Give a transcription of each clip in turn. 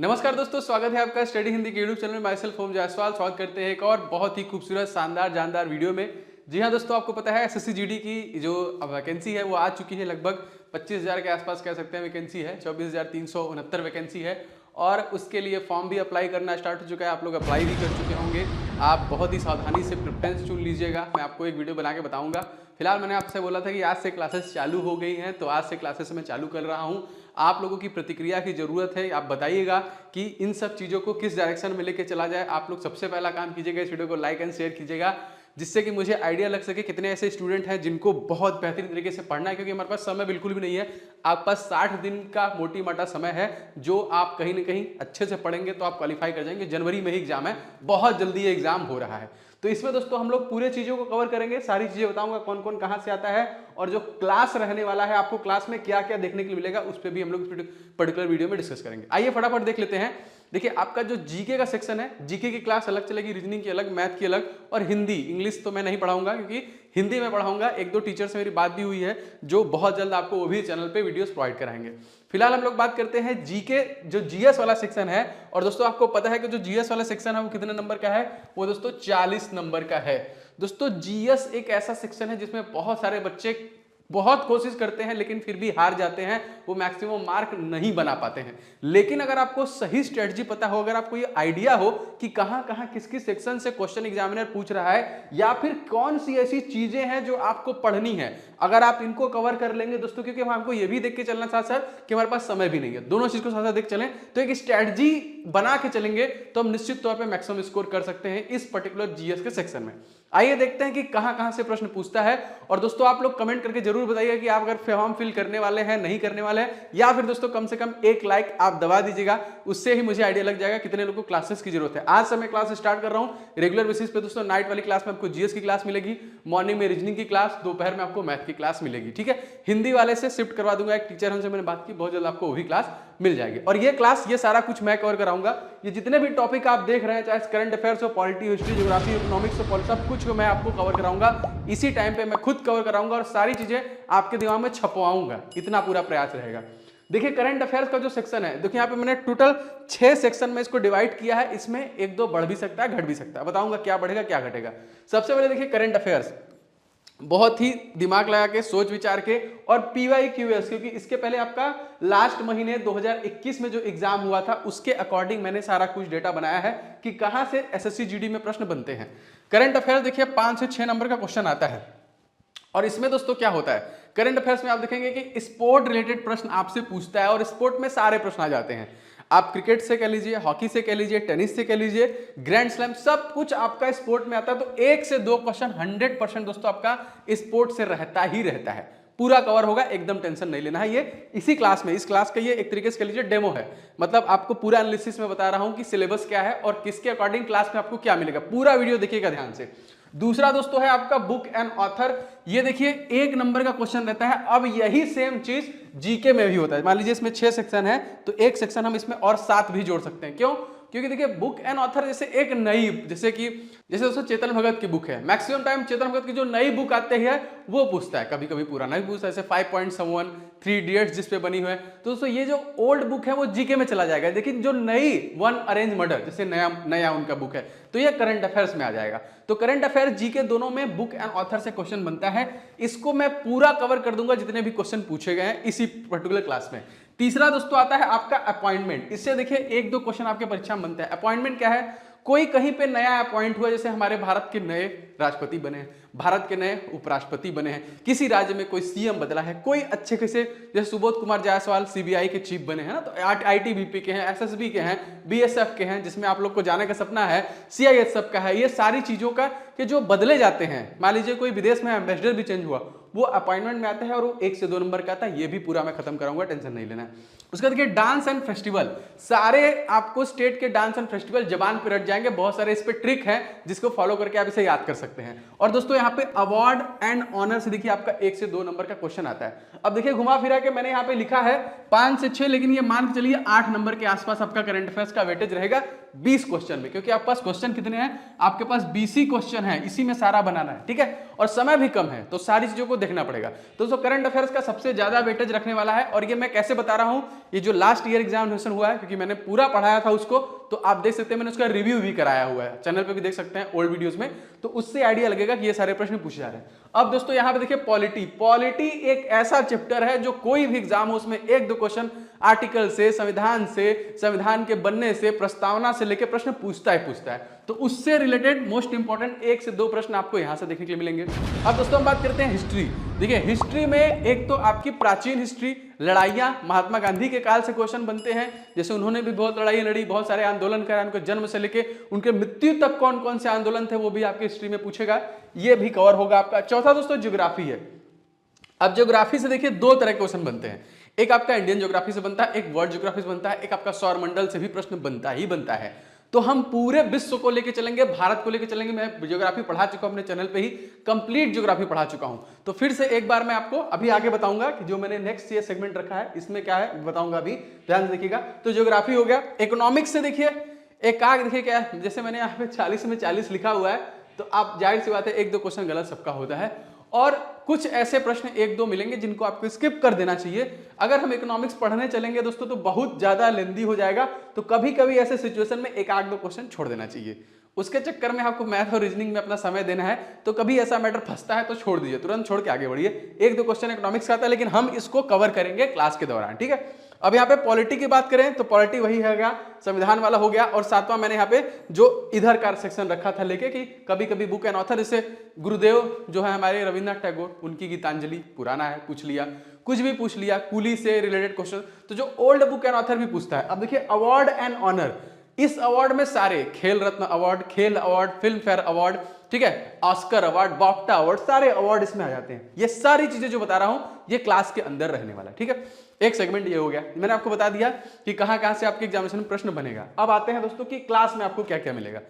नमस्कार दोस्तों, स्वागत है आपका स्टडी हिंदी के यूट्यूब चैनल में। माई सेल्फ ओम जायसवाल स्वागत करते हैं एक और बहुत ही खूबसूरत शानदार जानदार वीडियो में। जी हाँ दोस्तों, आपको पता है एसएससी जीडी की जो वैकेंसी है वो आ चुकी है। लगभग 25,000 के आसपास कह सकते हैं वैकेंसी है। 24,369 वैकेंसी है और उसके लिए फॉर्म भी अप्लाई करना स्टार्ट हो चुका है। आप लोग अप्लाई भी कर चुके होंगे। आप बहुत ही सावधानी से प्रेफरेंस चुन लीजिएगा। मैं आपको एक वीडियो बना के बताऊंगा। फिलहाल मैंने आपसे बोला था कि आज से क्लासेस चालू हो गई हैं, तो आज से क्लासेस मैं चालू कर रहा हूँ। आप लोगों की प्रतिक्रिया की जरूरत है। आप बताइएगा कि इन सब चीज़ों को किस डायरेक्शन में लेके चला जाए। आप लोग सबसे पहला काम कीजिएगा, इस वीडियो को लाइक एंड शेयर कीजिएगा, जिससे कि मुझे आइडिया लग सके कितने ऐसे स्टूडेंट हैं जिनको बहुत बेहतरीन तरीके से पढ़ना है। क्योंकि हमारे पास समय बिल्कुल भी नहीं है। आपके पास 60 दिन का मोटी माटा समय है, जो आप कहीं ना कहीं अच्छे से पढ़ेंगे तो आप क्वालिफाई कर जाएंगे। जनवरी में ही एग्जाम है, बहुत जल्दी ये एग्जाम हो रहा है। तो इसमें दोस्तों हम लोग पूरे चीज़ों को कवर करेंगे, सारी चीज़ें बताऊंगा कौन कौन कहाँ से आता है और जो क्लास रहने वाला है, आपको क्लास में क्या क्या देखने के लिए मिलेगा, उस पर भी हम लोग पर्टिकुलर वीडियो में डिस्कस करेंगे। आइए फटाफट देख लेते हैं। देखिए, आपका जो जीके का सेक्शन है, जीके की क्लास अलग चलेगी, रीजनिंग की अलग, मैथ की अलग और हिंदी इंग्लिश तो मैं नहीं पढ़ाऊंगा क्योंकि हिंदी में पढ़ाऊंगा। एक दो टीचर से मेरी बात भी हुई है जो बहुत जल्द आपको वो भी चैनल पे वीडियोस प्रोवाइड कराएंगे। फिलहाल हम लोग बात करते हैं जीके जो जीएस वाला सेक्शन है। और दोस्तों आपको पता है कि जो जीएस वाला सेक्शन है वो कितने नंबर का है? वो दोस्तों 40 नंबर का है। दोस्तों जीएस एक ऐसा सेक्शन है जिसमें बहुत सारे बच्चे बहुत कोशिश करते हैं लेकिन फिर भी हार जाते हैं, वो मैक्सिमम मार्क नहीं बना पाते हैं। लेकिन अगर आपको सही स्ट्रेटजी पता हो, अगर आपको ये आइडिया हो कि कहां कहां किस किस सेक्शन से क्वेश्चन एग्जामिनर पूछ रहा है या फिर कौन सी ऐसी चीजें हैं जो आपको पढ़नी है, अगर आप इनको कवर कर लेंगे दोस्तों, क्योंकि हम आपको ये भी देख के चलना साथ साथ कि हमारे पास समय भी नहीं है, दोनों चीज को साथ साथ देख चलें तो एक स्ट्रेटजी बना के चलेंगे तो हम निश्चित तौर पर मैक्सिमम स्कोर कर सकते हैं इस पर्टिकुलर जीएस के सेक्शन में। आइए देखते हैं कि कहां कहां से प्रश्न पूछता है। और दोस्तों आप लोग कमेंट करके जरूर बताइए कि आप अगर फॉर्म फिल करने वाले हैं, नहीं करने वाले हैं, या फिर दोस्तों कम से कम एक लाइक आप दबा दीजिएगा, उससे ही मुझे आइडिया लग जाएगा कितने लोगों को क्लासेस की जरूरत है। आज से मैं क्लास स्टार्ट कर रहा हूं रेगुलर बेसिस पे दोस्तों। नाइट वाली क्लास में आपको जीएस की क्लास मिलेगी, मॉर्निंग में रीजनिंग की क्लास, दोपहर में आपको मैथ की क्लास मिलेगी। ठीक है, हिंदी वाले से शिफ्ट करवा दूंगा, एक टीचर हमसे मैंने बात की, बहुत जल्द आपको वही क्लास मिल जाएगी। और ये क्लास ये सारा कुछ मैं कवर कराऊंगा। ये जितने भी टॉपिक आप देख रहे हैं, चाहे करंट अफेयर्स हो, पॉलिटी, हिस्ट्री, ज्योग्राफी, इकोनॉमिक्स हो, सब कुछ मैं आपको कवर कराऊंगा। इसी टाइम पे मैं खुद कवर कराऊंगा और सारी चीजें आपके दिमाग में छपवाऊंगा, इतना पूरा प्रयास रहेगा। देखिए करंट अफेयर्स का जो सेक्शन है, देखिए यहाँ पे मैंने टोटल 6 सेक्शन में इसको डिवाइड किया है। इसमें एक दो बढ़ भी सकता है, घट भी सकता है, बताऊंगा क्या बढ़ेगा क्या घटेगा। सबसे पहले देखिए करंट अफेयर्स, बहुत ही दिमाग लगा के सोच विचार के, और PYQS, क्योंकि इसके पहले आपका लास्ट महीने 2021 में जो एग्जाम हुआ था उसके अकॉर्डिंग मैंने सारा कुछ डेटा बनाया है कि कहां से एसएससी जीडी में प्रश्न बनते हैं। करंट अफेयर्स देखिए 5 से 6 नंबर का क्वेश्चन आता है। और इसमें दोस्तों क्या होता है, करंट अफेयर्स में आप देखेंगे कि स्पोर्ट रिलेटेड प्रश्न आपसे पूछता है और स्पोर्ट में सारे प्रश्न आ जाते हैं। आप क्रिकेट से कह लीजिए, हॉकी से कह लीजिए, टेनिस से कह लीजिए, ग्रैंड स्लैम, सब कुछ आपका स्पोर्ट में आता है। तो 1 से 2 क्वेश्चन 100% दोस्तों आपका स्पोर्ट से रहता ही रहता है, पूरा कवर होगा, एकदम टेंशन नहीं लेना है। ये इसी क्लास में, इस क्लास का ये एक तरीके से कह लीजिए डेमो है, मतलब आपको पूरा एनालिसिस में बता रहा हूं कि सिलेबस क्या है और किसके अकॉर्डिंग क्लास में आपको क्या मिलेगा। पूरा वीडियो देखिएगा ध्यान से। दूसरा दोस्तों है आपका बुक एंड ऑथर। ये देखिए 1 नंबर का क्वेश्चन रहता है। अब यही सेम चीज जीके में भी होता है। मान लीजिए इसमें 6 सेक्शन है तो एक सेक्शन हम इसमें और 7 भी जोड़ सकते हैं। क्यों? क्योंकि देखिए बुक एंड ऑथर जैसे एक नई, जैसे दोस्तों चेतन भगत की बुक है, मैक्सिमम टाइम चेतन भगत की जो नई बुक आते हैं वो पूछता है, कभी कभी पूरा नहीं पूछता, जैसे 5 पॉइंट समवन, 3 इडियट्स जिस पे बनी हुई है। तो दोस्तों ये जो ओल्ड बुक है वो जीके में चला जाएगा, लेकिन जो नई वन अरेंज मर्डर जैसे नया उनका बुक है तो ये करंट अफेयर्स में आ जाएगा। तो करंट अफेयर जीके दोनों में बुक एंड ऑथर से क्वेश्चन बनता है। इसको मैं पूरा कवर कर दूंगा जितने भी क्वेश्चन पूछे गए हैं इसी पर्टिकुलर क्लास में। तीसरा दोस्तों आता है आपका अपॉइंटमेंट। इससे देखिए 1-2 क्वेश्चन आपके परीक्षा में बनता है। अपॉइंटमेंट क्या है? कोई कहीं पे नया अपॉइंट हुआ, जैसे हमारे भारत के नए राष्ट्रपति बने हैं, भारत के नए उपराष्ट्रपति बने हैं, किसी राज्य में कोई सीएम बदला है, कोई अच्छे खासे जैसे सुबोध कुमार जायसवाल सीबीआई के चीफ बने हैं ना, तो आईटीबीपी के हैं, एसएसबी के हैं, बीएसएफ के हैं, जिसमें आप लोग को जाने का सपना है, सीआईएसएफ का है। ये सारी चीजों का कि जो बदले जाते हैं, मान लीजिए कोई विदेश में एम्बेसडर भी चेंज हुआ, वो अपॉइंटमेंट में आता है और वो 1 से 2 नंबर का आता है। ये भी पूरा मैं खत्म कराऊंगा, टेंशन नहीं लेना है। उसके बाद देखिए डांस एंड फेस्टिवल, सारे आपको स्टेट के डांस एंड फेस्टिवल जबान पे रट जाएंगे। बहुत सारे इस पे ट्रिक है जिसको फॉलो करके आप इसे याद कर सकते हैं। और दोस्तों यहाँ पे अवार्ड एंड ऑनर से देखिए आपका 1 से 2 नंबर का क्वेश्चन आता है। अब देखिए घुमा फिरा के मैंने यहाँ पे लिखा है 5 से 6, लेकिन ये मान के चलिए 8 नंबर के आसपास आपका करंट अफेयर्स का वेटेज रहेगा 20 क्वेश्चन में, क्योंकि आपके पास क्वेश्चन कितने हैं? आपके पास 20 ही क्वेश्चन है, इसी में सारा बनाना है, ठीक है, और समय भी कम है, तो सारी चीजों को देखना पड़ेगा। तो दोस्तों करंट अफेयर्स का सबसे ज्यादा वेटेज रखने वाला है, और ये मैं कैसे बता रहा हूं, ये जो लास्ट ईयर एग्जामिनेशन हुआ है, क्योंकि मैंने पूरा पढ़ाया था उसको, तो आप देख सकते हैं मैंने उसका रिव्यू भी कराया हुआ है, चैनल पे भी देख सकते हैं ओल्ड वीडियोस में, तो उससे आइडिया लगेगा कि ये सारे प्रश्न पूछे जा रहे हैं। अब दोस्तों यहां पे देखिए पॉलिटी एक ऐसा चैप्टर है जो कोई भी एग्जाम हो उसमें एक दो क्वेश्चन आर्टिकल से, संविधान के बनने से, प्रस्तावना से लेकर प्रश्न पूछता है, तो उससे रिलेटेड मोस्ट इंपॉर्टेंट 1 से 2 प्रश्न आपको यहां से देखने के लिए मिलेंगे। अब दोस्तों हम बात करते हैं हिस्ट्री। देखिए हिस्ट्री में एक तो आपकी प्राचीन हिस्ट्री, लड़ाइयां, महात्मा गांधी के काल से क्वेश्चन बनते हैं, जैसे उन्होंने भी बहुत लड़ाई लड़ी, बहुत सारे आंदोलन कराए, उनके जन्म से लेके उनके मृत्यु तक कौन कौन से आंदोलन थे वो भी आपकी हिस्ट्री में पूछेगा, ये भी कवर होगा आपका। चौथा दोस्तों ज्योग्राफी है। अब ज्योग्राफी से देखिए 2 तरह के क्वेश्चन बनते हैं, एक आपका इंडियन ज्योग्राफी से बनता है, एक वर्ल्ड ज्योग्राफी से बनता है, एक आपका सौरमंडल से भी प्रश्न बनता है। तो हम पूरे विश्व को लेके चलेंगे, भारत को लेके चलेंगे। मैं ज्योग्राफी पढ़ा चुका हूं अपने चैनल पे ही, कंप्लीट ज्योग्राफी पढ़ा चुका हूं, तो फिर से एक बार मैं आपको अभी आगे बताऊंगा कि जो मैंने नेक्स्ट ये सेगमेंट रखा है इसमें क्या है बताऊंगा, अभी ध्यान से देखिएगा। तो ज्योग्राफी हो गया। इकोनॉमिक्स से देखिए एक आग देखिए क्या है, जैसे मैंने यहाँ पे 40 में 40 लिखा हुआ है, तो आप जाहिर सी बात है 1-2 क्वेश्चन गलत सबका होता है, और कुछ ऐसे प्रश्न 1-2 मिलेंगे जिनको आपको स्किप कर देना चाहिए। अगर हम इकोनॉमिक्स पढ़ने चलेंगे दोस्तों तो बहुत ज्यादा लेंदी हो जाएगा, तो कभी कभी ऐसे सिचुएशन में 1-8-2 क्वेश्चन छोड़ देना चाहिए। उसके चक्कर में आपको मैथ और रीजनिंग में अपना समय देना है, तो कभी ऐसा मैटर फंसता है तो छोड़ दीजिए, तुरंत छोड़ के आगे बढ़िए। 1-2 क्वेश्चन इकोनॉमिक्स का आता है, लेकिन हम इसको कवर करेंगे क्लास के दौरान, ठीक है। अब यहाँ पे पॉलिटी की बात करें तो पॉलिटी वही है गया, संविधान वाला हो गया, और 7वां मैंने यहाँ पे जो इधर का सेक्शन रखा था लेके कि कभी कभी बुक एंड ऑथर, जैसे गुरुदेव जो है हमारे रविन्द्रनाथ टैगोर, उनकी गीतांजलि पुराना है, पूछ लिया, कुछ भी पूछ लिया, कूली से रिलेटेड क्वेश्चन, तो जो ओल्ड बुक एंड ऑथर भी पूछता है। अब देखिए अवार्ड एंड ऑनर, इस अवार्ड में सारे खेल रत्न अवार्ड, खेल अवार्ड, फिल्म फेयर अवार्ड, ठीक है, ऑस्कर अवार्ड, बाफ्टा अवार्ड, सारे अवार्ड इसमें आ जाते हैं। ये सारी चीजें जो बता रहा हूं ये क्लास के अंदर रहने वाला है, ठीक है। एक सेगमेंट ये हो गया, मैंने आपको बता दिया कि कहां से आपके एग्जामिनेशन में प्रश्न बनेगा। अब आते हैं दोस्तों कि क्लास में आपको क्या क्या मिलेगा।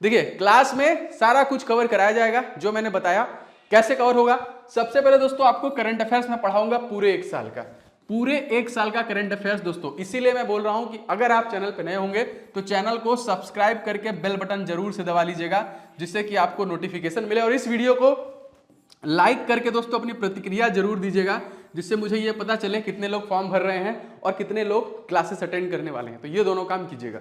देखिए क्लास में सारा कुछ कवर कराया जाएगा जो मैंने बताया। कैसे कवर होगा, सबसे पहले दोस्तों आपको करंट अफेयर्स में पढ़ाऊंगा पूरे 1 साल का, पूरे 1 साल का करंट अफेयर्स दोस्तों। इसीलिए मैं बोल रहा हूं कि अगर आप चैनल पर नए होंगे तो चैनल को सब्सक्राइब करके बेल बटन जरूर से दबा लीजिएगा, जिससे कि आपको नोटिफिकेशन मिले, और इस वीडियो को लाइक करके दोस्तों अपनी प्रतिक्रिया जरूर दीजिएगा, जिससे मुझे ये पता चले कितने लोग फॉर्म भर रहे हैं और कितने लोग क्लासेस अटेंड करने वाले हैं। तो ये दोनों काम कीजिएगा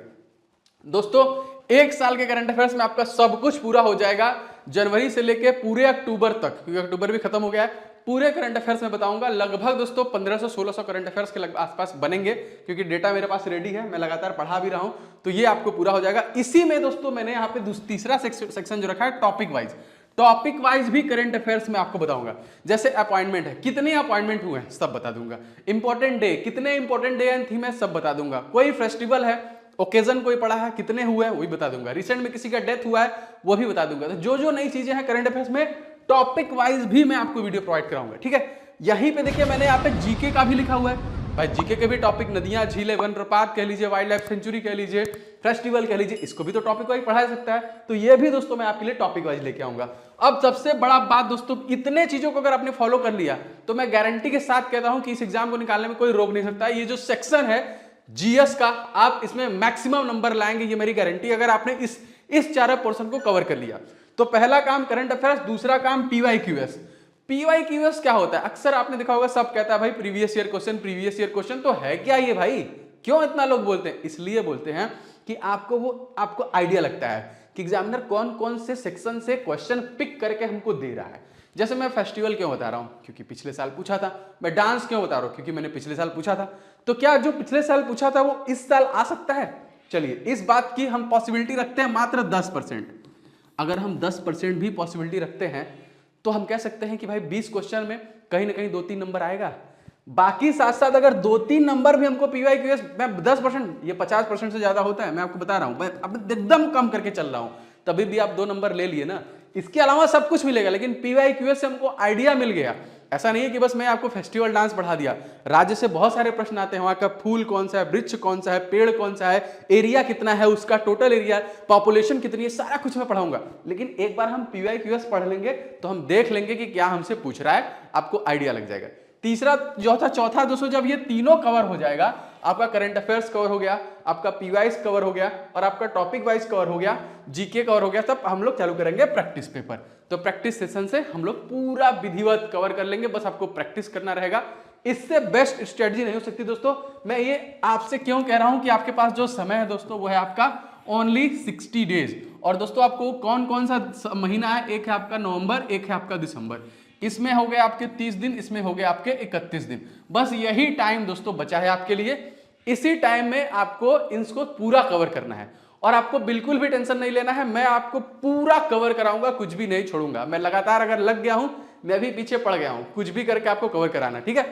दोस्तों। 1 साल के करंट अफेयर्स में आपका सब कुछ पूरा हो जाएगा, जनवरी से लेके पूरे अक्टूबर तक, क्योंकि अक्टूबर भी खत्म हो गया है। पूरे करंट अफेयर्स में बताऊंगा, लगभग दोस्तों 1500-1600 करंट अफेयर्स के आसपास बनेंगे, क्योंकि डेटा मेरे पास रेडी है, मैं लगातार पढ़ा भी रहा हूं, तो ये आपको पूरा हो जाएगा। इसी में दोस्तों मैंने यहाँ पे तीसरा सेक्शन जो रखा है टॉपिक वाइज भी करंट अफेयर्स में आपको बताऊंगा। जैसे अपॉइंटमेंट है, कितने अपॉइंटमेंट हुए हैं सब बता दूंगा। इंपॉर्टेंट डे, कितने इंपॉर्टेंट डे एंड थीम है सब बता दूंगा। कोई फेस्टिवल है, ओकेजन कोई पड़ा है, कितने हुए हैं वही बता दूंगा। रिसेंट में किसी का डेथ हुआ है वो भी बता दूंगा। तो जो नई चीजें हैं करंट अफेयर्स में टॉपिक वाइज भी मैं आपको वीडियो प्रोवाइड कराऊंगा, ठीक है। यहीं पे देखिए मैंने यहाँ पे जीके का भी लिखा हुआ है भाई, जीके के भी टॉपिक, नदियां, झीलें, वन प्रपात कह लीजिए, वाइल्ड लाइफ सेंचुरी कह लीजिए, फेस्टिवल कह लीजिए, इसको भी तो टॉपिक वाइज पढ़ा जा सकता है। तो ये भी दोस्तों मैं आपके लिए टॉपिक वाइज लेके आऊंगा। अब सबसे बड़ा बात दोस्तों, इतने चीजों को अगर आपने फॉलो कर लिया तो मैं गारंटी के साथ कहता हूं कि इस एग्जाम को निकालने में कोई रोक नहीं सकता। ये जो सेक्शन है जीएस का, आप इसमें मैक्सिमम नंबर लाएंगे, ये मेरी गारंटी। अगर आपने इस 4 पोर्शन को कवर कर लिया तो पहला काम करंट अफेयर्स, दूसरा काम पीवाईक्यूएस। पीवाईक्यूएस क्या होता है, अक्सर आपने देखा होगा सब कहता है भाई प्रीवियस ईयर क्वेश्चन, तो है क्या ये भाई, क्यों इतना लोग बोलते हैं? इसलिए बोलते हैं कि आपको आइडिया लगता है कि एग्जामिनर कौन कौन से सेक्शन से क्वेश्चन पिक करके हमको दे रहा है। जैसे मैं फेस्टिवल क्यों बता रहा हूं, क्योंकि पिछले साल पूछा था। मैं डांस क्यों बता रहा हूं, क्योंकि मैंने पिछले साल पूछा था। तो क्या जो पिछले साल पूछा था वो इस साल आ सकता है? चलिए इस बात की हम पॉसिबिलिटी रखते हैं मात्र 10%। अगर हम 10% भी पॉसिबिलिटी रखते हैं तो हम कह सकते हैं कि भाई 20 क्वेश्चन में कहीं ना कहीं 2-3 नंबर आएगा। बाकी साथ साथ अगर 2-3 नंबर भी हमको पीवाईक्यूएस, मैं 10%, ये 50% से ज्यादा होता है, मैं आपको बता रहा हूं, अब एकदम कम करके चल रहा हूं, तभी भी आप 2 नंबर ले लिए ना। इसके अलावा सब कुछ मिलेगा, लेकिन पीवाईक्यूएस से हमको आइडिया मिल गया। ऐसा नहीं है कि बस मैं आपको फेस्टिवल डांस पढ़ा दिया। राज्य से बहुत सारे प्रश्न आते हैं, वहां का फूल कौन सा है, वृक्ष कौन सा है, पेड़ कौन सा है, एरिया कितना है उसका, टोटल एरिया, पॉपुलेशन कितनी है, सारा कुछ मैं पढ़ाऊंगा। लेकिन एक बार हम पीवाईक्यूएस पढ़ लेंगे तो हम देख लेंगे कि क्या हमसे पूछ रहा है, आपको आइडिया लग जाएगा। तीसरा, चौथा दोस्तों, जब ये तीनों कवर हो जाएगा, आपका करंट अफेयर्स कवर हो गया, आपका पीवाइज कवर हो गया और आपका टॉपिक वाइज कवर हो गया, जीके कवर हो गया। तब हम लोग चालू करेंगे प्रैक्टिस पेपर। तो प्रैक्टिस सेशन से हम लोग पूरा विधिवत कवर कर लेंगे, बस आपको प्रैक्टिस करना रहेगा। इससे बेस्ट स्ट्रेटजी नहीं हो सकती दोस्तों। मैं ये आपसे क्यों कह रहा हूं कि आपके पास जो समय है दोस्तों वो है आपका ओनली 60 डेज। और दोस्तों आपको कौन कौन सा महीना है, एक है आपका नवंबर, एक है आपका दिसंबर। इसमें हो गए आपके 30 दिन, इसमें हो गए आपके 31 दिन। बस यही टाइम दोस्तों बचा है आपके लिए। इसी टाइम में आपको इसको पूरा कवर करना है और आपको बिल्कुल भी टेंशन नहीं लेना है। मैं आपको पूरा कवर कराऊंगा, कुछ भी नहीं छोड़ूंगा। मैं लगातार अगर लग गया हूं, मैं भी पीछे पड़ गया हूं, कुछ भी करके आपको कवर कराना, ठीक है।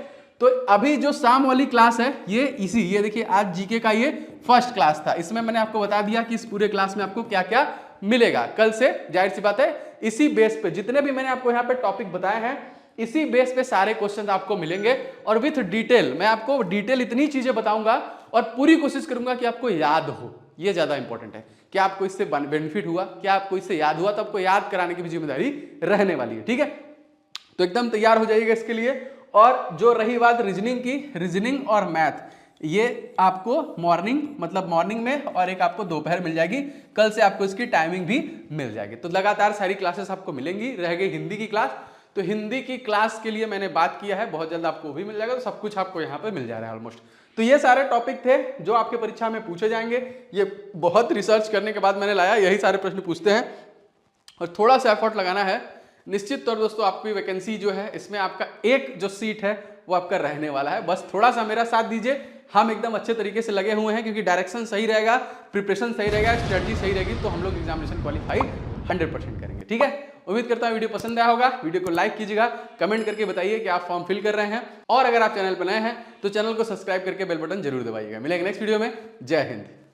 तो अभी जो शाम वाली क्लास है ये देखिए, आज जीके का ये फर्स्ट क्लास था। इसमें मैंने आपको बता दिया कि इस पूरे क्लास में आपको क्या क्या मिलेगा। कल से जाहिर सी बात है इसी बेस पे जितने भी मैंने आपको यहाँ पे टॉपिक बताए हैं, इसी बेस पे सारे क्वेश्चन आपको मिलेंगे और विथ डिटेल। मैं आपको डिटेल इतनी चीजें बताऊंगा और पूरी कोशिश करूंगा कि आपको याद हो। ये ज्यादा इंपॉर्टेंट है कि आपको इससे बेनिफिट हुआ, क्या आपको इससे याद हुआ, तो आपको याद कराने की भी जिम्मेदारी रहने वाली है, ठीक है। तो एकदम तैयार हो जाइएगा इसके लिए। और जो रही बात रीजनिंग की, रीजनिंग और मैथ ये आपको मॉर्निंग में और एक आपको दोपहर मिल जाएगी। कल से आपको इसकी टाइमिंग भी मिल जाएगी। तो लगातार सारी क्लासेस आपको मिलेंगी। रह गई हिंदी की क्लास, तो हिंदी की क्लास के लिए मैंने बात किया है, बहुत जल्द आपको भी मिल जाएगा। तो सब कुछ आपको यहाँ पे मिल जा रहा है ऑलमोस्ट। तो ये सारे टॉपिक थे जो आपके परीक्षा में पूछे जाएंगे। ये बहुत रिसर्च करने के बाद मैंने लाया, यही सारे प्रश्न पूछते हैं और थोड़ा सा एफर्ट लगाना है। निश्चित तौर दोस्तों आपकी वैकेंसी जो है, इसमें आपका एक जो सीट है वो आपका रहने वाला है। बस थोड़ा सा मेरा साथ दीजिए। हम एकदम अच्छे तरीके से लगे हुए हैं, क्योंकि डायरेक्शन सही रहेगा, प्रिपरेशन सही रहेगा, स्ट्रेटजी सही रहेगी, तो हम लोग एग्जामिनेशन क्वालिफाई 100% करेंगे, ठीक है। उम्मीद करता हूं वीडियो पसंद आया होगा। वीडियो को लाइक कीजिएगा, कमेंट करके बताइए कि आप फॉर्म फिल कर रहे हैं, और अगर आप चैनल पर नए हैं तो चैनल को सब्सक्राइब करके बेल बटन जरूर दबाइएगा। मिलेंगे नेक्स्ट वीडियो में। जय हिंद।